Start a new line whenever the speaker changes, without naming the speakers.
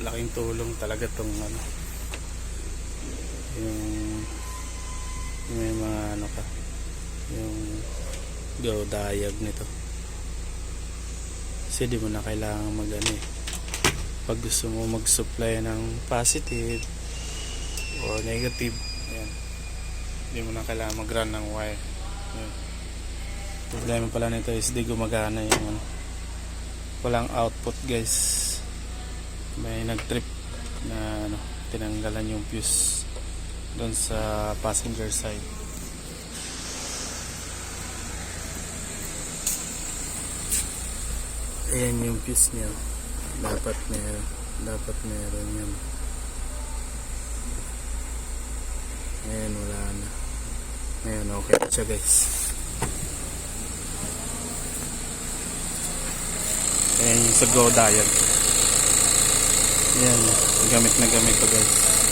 laking tulong talaga tong ano, yung may mga ano ka, yung go diag nito, kasi di mo na kailangan mag ano eh, pag gusto mo mag supply ng positive or negative, ayan, di mo na kailangan mag run ng wire. Ayan. Problema pala nito is di gumagana yung ano, walang output guys. May nag-trip na ano, tinanggalan yung fuse doon sa passenger side. Ayan yung fuse niya, dapat meron yan. Ayan, wala na. Ayan, okay siya guys. Ayan yung sa go diode. Ayan, gamit na gamit ko guys.